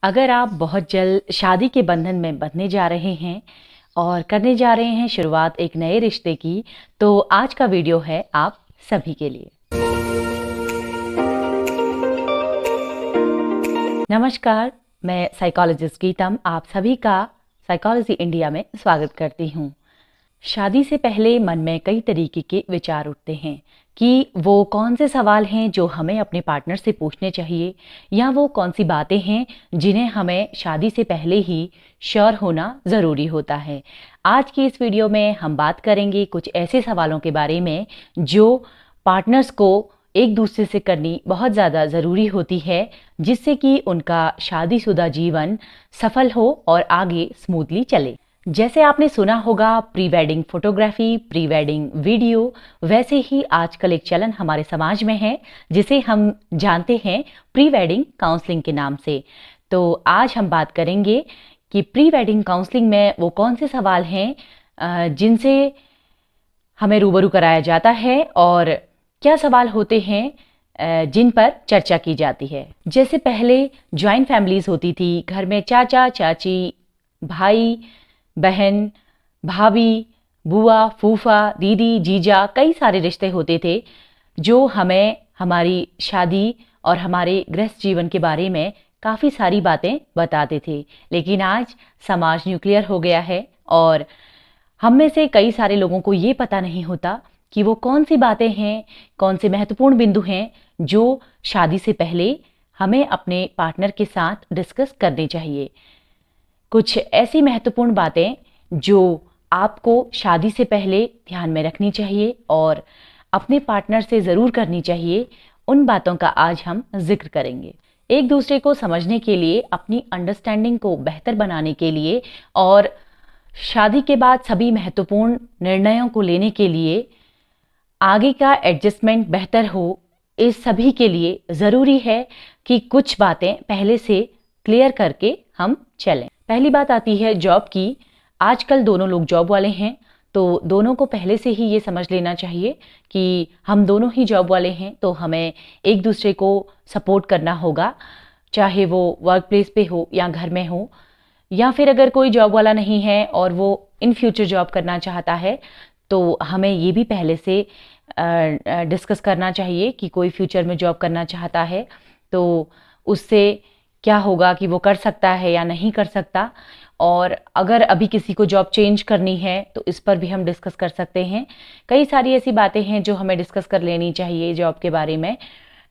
अगर आप बहुत जल्द शादी के बंधन में बंधने जा रहे हैं और करने जा रहे हैं शुरुआत एक नए रिश्ते की, तो आज का वीडियो है आप सभी के लिए। नमस्कार, मैं साइकोलॉजिस्ट गीतम आप सभी का साइकोलॉजी इंडिया में स्वागत करती हूँ। शादी से पहले मन में कई तरीके के विचार उठते हैं कि वो कौन से सवाल हैं जो हमें अपने पार्टनर से पूछने चाहिए, या वो कौन सी बातें हैं जिन्हें हमें शादी से पहले ही श्योर होना ज़रूरी होता है। आज की इस वीडियो में हम बात करेंगे कुछ ऐसे सवालों के बारे में जो पार्टनर्स को एक दूसरे से करनी बहुत ज़्यादा ज़रूरी होती है, जिससे कि उनका शादीशुदा जीवन सफल हो और आगे स्मूथली चले। जैसे आपने सुना होगा pre wedding photography, pre wedding video, वैसे ही आजकल एक चलन हमारे समाज में है जिसे हम जानते हैं प्री वेडिंग काउंसलिंग के नाम से। तो आज हम बात करेंगे कि प्री वेडिंग काउंसलिंग में वो कौन से सवाल हैं जिनसे हमें रूबरू कराया जाता है और क्या सवाल होते हैं जिन पर चर्चा की जाती है। जैसे पहले जॉइंट फैमिलीज होती थी, घर में चाचा चाची, भाई बहन, भाभी, बुआ, फूफा, दीदी, जीजा, कई सारे रिश्ते होते थे जो हमें हमारी शादी और हमारे गृहस्थ जीवन के बारे में काफ़ी सारी बातें बताते थे। लेकिन आज समाज न्यूक्लियर हो गया है और हम में से कई सारे लोगों को ये पता नहीं होता कि वो कौन सी बातें हैं, कौन से महत्वपूर्ण बिंदु हैं जो शादी से पहले हमें अपने पार्टनर के साथ डिस्कस करने चाहिए। कुछ ऐसी महत्वपूर्ण बातें जो आपको शादी से पहले ध्यान में रखनी चाहिए और अपने पार्टनर से ज़रूर करनी चाहिए, उन बातों का आज हम जिक्र करेंगे। एक दूसरे को समझने के लिए, अपनी अंडरस्टैंडिंग को बेहतर बनाने के लिए और शादी के बाद सभी महत्वपूर्ण निर्णयों को लेने के लिए, आगे का एडजस्टमेंट बेहतर हो, इस सभी के लिए ज़रूरी है कि कुछ बातें पहले से क्लियर करके हम चलें। पहली बात आती है जॉब की। आजकल दोनों लोग जॉब वाले हैं, तो दोनों को पहले से ही ये समझ लेना चाहिए कि हम दोनों ही जॉब वाले हैं, तो हमें एक दूसरे को सपोर्ट करना होगा, चाहे वो वर्क प्लेस पे हो या घर में हो। या फिर अगर कोई जॉब वाला नहीं है और वो इन फ्यूचर जॉब करना चाहता है, तो हमें ये भी पहले से डिस्कस करना चाहिए कि कोई फ्यूचर में जॉब करना चाहता है तो उससे क्या होगा, कि वो कर सकता है या नहीं कर सकता। और अगर अभी किसी को जॉब चेंज करनी है तो इस पर भी हम डिस्कस कर सकते हैं। कई सारी ऐसी बातें हैं जो हमें डिस्कस कर लेनी चाहिए जॉब के बारे में,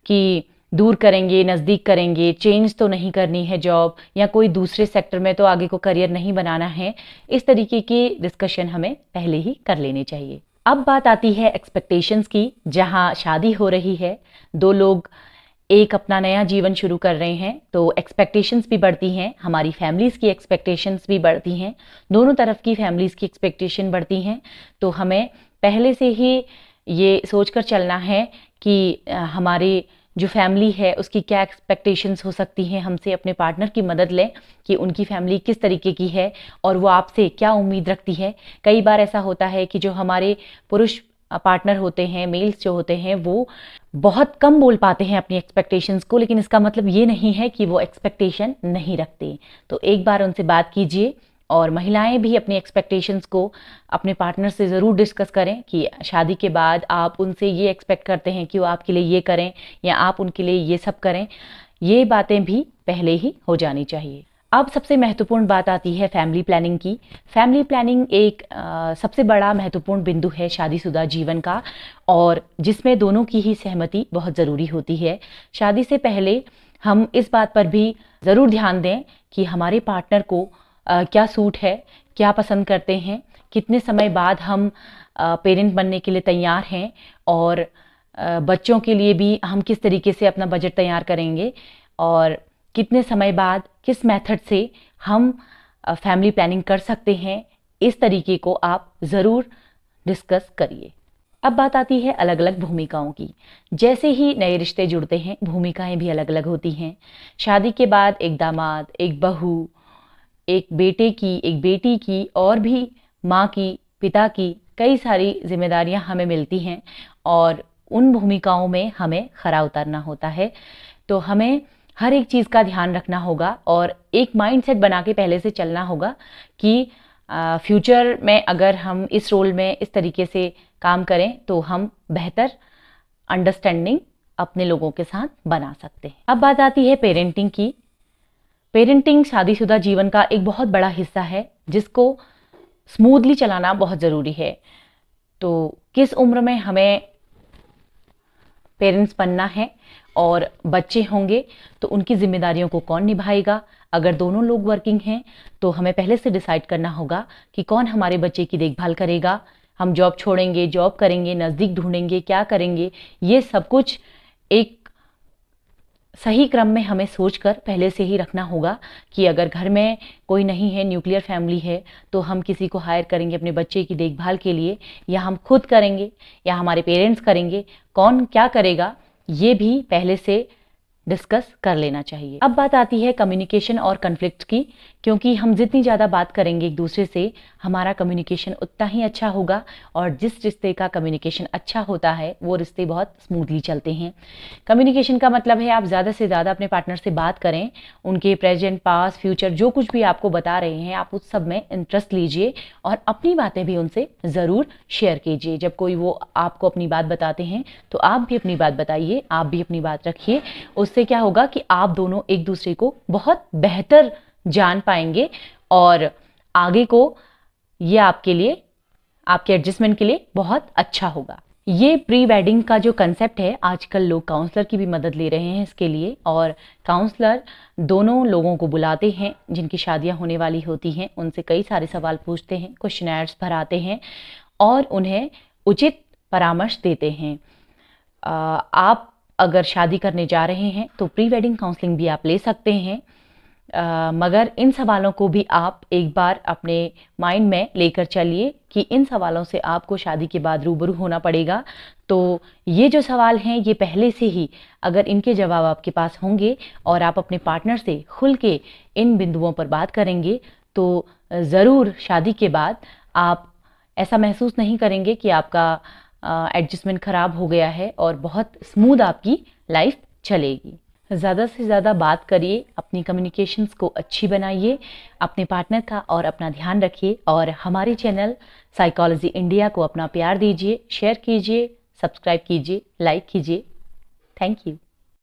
कि दूर करेंगे, नज़दीक करेंगे, चेंज तो नहीं करनी है जॉब, या कोई दूसरे सेक्टर में तो आगे को करियर नहीं बनाना है। इस तरीके की डिस्कशन हमें पहले ही कर लेनी चाहिए। अब बात आती है एक्सपेक्टेशंस की। जहाँ शादी हो रही है, दो लोग एक अपना नया जीवन शुरू कर रहे हैं, तो एक्सपेक्टेशंस भी बढ़ती हैं, हमारी फैमिलीज़ की एक्सपेक्टेशंस भी बढ़ती हैं, दोनों तरफ की फैमिलीज़ की एक्सपेक्टेशन बढ़ती हैं। तो हमें पहले से ही ये सोचकर चलना है कि हमारे जो फैमिली है उसकी क्या एक्सपेक्टेशंस हो सकती हैं, हमसे अपने पार्टनर की मदद लें कि उनकी फैमिली किस तरीके की है और वो आपसे क्या उम्मीद रखती है। कई बार ऐसा होता है कि जो हमारे पुरुष पार्टनर होते हैं, मेल्स जो होते हैं, वो बहुत कम बोल पाते हैं अपनी एक्सपेक्टेशंस को, लेकिन इसका मतलब ये नहीं है कि वो एक्सपेक्टेशन नहीं रखते। तो एक बार उनसे बात कीजिए और महिलाएं भी अपनी एक्सपेक्टेशंस को अपने पार्टनर से ज़रूर डिस्कस करें कि शादी के बाद आप उनसे ये एक्सपेक्ट करते हैं कि वो आपके लिए ये करें या आप उनके लिए ये सब करें। ये बातें भी पहले ही हो जानी चाहिए। अब सबसे महत्वपूर्ण बात आती है फैमिली प्लानिंग की। फैमिली प्लानिंग एक सबसे बड़ा महत्वपूर्ण बिंदु है शादीशुदा जीवन का, और जिसमें दोनों की ही सहमति बहुत ज़रूरी होती है। शादी से पहले हम इस बात पर भी ज़रूर ध्यान दें कि हमारे पार्टनर को क्या सूट है, क्या पसंद करते हैं, कितने समय बाद हम पेरेंट बनने के लिए तैयार हैं, और बच्चों के लिए भी हम किस तरीके से अपना बजट तैयार करेंगे, और कितने समय बाद किस मेथड से हम फैमिली प्लानिंग कर सकते हैं। इस तरीके को आप ज़रूर डिस्कस करिए। अब बात आती है अलग अलग भूमिकाओं की। जैसे ही नए रिश्ते जुड़ते हैं, भूमिकाएं भी अलग अलग होती हैं। शादी के बाद एक दामाद, एक बहू, एक बेटे की, एक बेटी की, और भी माँ की, पिता की, कई सारी जिम्मेदारियां हमें मिलती हैं और उन भूमिकाओं में हमें खरा उतरना होता है। तो हमें हर एक चीज़ का ध्यान रखना होगा और एक माइंडसेट बना के पहले से चलना होगा कि फ्यूचर में अगर हम इस रोल में इस तरीके से काम करें तो हम बेहतर अंडरस्टैंडिंग अपने लोगों के साथ बना सकते हैं। अब बात आती है पेरेंटिंग की। पेरेंटिंग शादीशुदा जीवन का एक बहुत बड़ा हिस्सा है जिसको स्मूथली चलाना बहुत ज़रूरी है। तो किस उम्र में हमें पेरेंट्स बनना है और बच्चे होंगे तो उनकी जिम्मेदारियों को कौन निभाएगा। अगर दोनों लोग वर्किंग हैं तो हमें पहले से डिसाइड करना होगा कि कौन हमारे बच्चे की देखभाल करेगा। हम जॉब छोड़ेंगे, जॉब करेंगे, नज़दीक ढूंढेंगे, क्या करेंगे, ये सब कुछ एक सही क्रम में हमें सोचकर पहले से ही रखना होगा कि अगर घर में कोई नहीं है, न्यूक्लियर फैमिली है, तो हम किसी को हायर करेंगे अपने बच्चे की देखभाल के लिए, या हम खुद करेंगे या हमारे पेरेंट्स करेंगे, कौन क्या करेगा ये भी पहले से डिस्कस कर लेना चाहिए। अब बात आती है कम्युनिकेशन और कन्फ्लिक्ट की, क्योंकि हम जितनी ज़्यादा बात करेंगे एक दूसरे से हमारा कम्युनिकेशन उतना ही अच्छा होगा और जिस रिश्ते का कम्युनिकेशन अच्छा होता है वो रिश्ते बहुत स्मूथली चलते हैं। कम्युनिकेशन का मतलब है आप ज़्यादा से ज़्यादा अपने पार्टनर से बात करें, उनके प्रेजेंट, पास्ट, फ्यूचर जो कुछ भी आपको बता रहे हैं आप उस सब में इंटरेस्ट लीजिए और अपनी बातें भी उनसे ज़रूर शेयर कीजिए। जब कोई वो आपको अपनी बात बताते हैं तो आप भी अपनी बात बताइए, आप भी अपनी बात रखिए। उससे क्या होगा कि आप दोनों एक दूसरे को बहुत बेहतर जान पाएंगे और आगे को ये आपके लिए, आपके एडजस्टमेंट के लिए बहुत अच्छा होगा। ये प्री वेडिंग का जो कंसेप्ट है आजकल लोग काउंसलर की भी मदद ले रहे हैं इसके लिए, और काउंसलर दोनों लोगों को बुलाते हैं जिनकी शादियां होने वाली होती हैं, उनसे कई सारे सवाल पूछते हैं, क्वेश्चनर्स भराते हैं और उन्हें उचित परामर्श देते हैं। आप अगर शादी करने जा रहे हैं तो प्री वेडिंग काउंसलिंग भी आप ले सकते हैं, मगर इन सवालों को भी आप एक बार अपने माइंड में लेकर चलिए कि इन सवालों से आपको शादी के बाद रूबरू होना पड़ेगा। तो ये जो सवाल हैं ये पहले से ही अगर इनके जवाब आपके पास होंगे और आप अपने पार्टनर से खुल के इन बिंदुओं पर बात करेंगे तो ज़रूर शादी के बाद आप ऐसा महसूस नहीं करेंगे कि आपका एडजस्टमेंट ख़राब हो गया है और बहुत स्मूथ आपकी लाइफ चलेगी। ज़्यादा से ज़्यादा बात करिए, अपनी कम्युनिकेशंस को अच्छी बनाइए, अपने पार्टनर का और अपना ध्यान रखिए और हमारे चैनल साइकोलॉजी इंडिया को अपना प्यार दीजिए, शेयर कीजिए, सब्सक्राइब कीजिए, लाइक कीजिए। Thank you.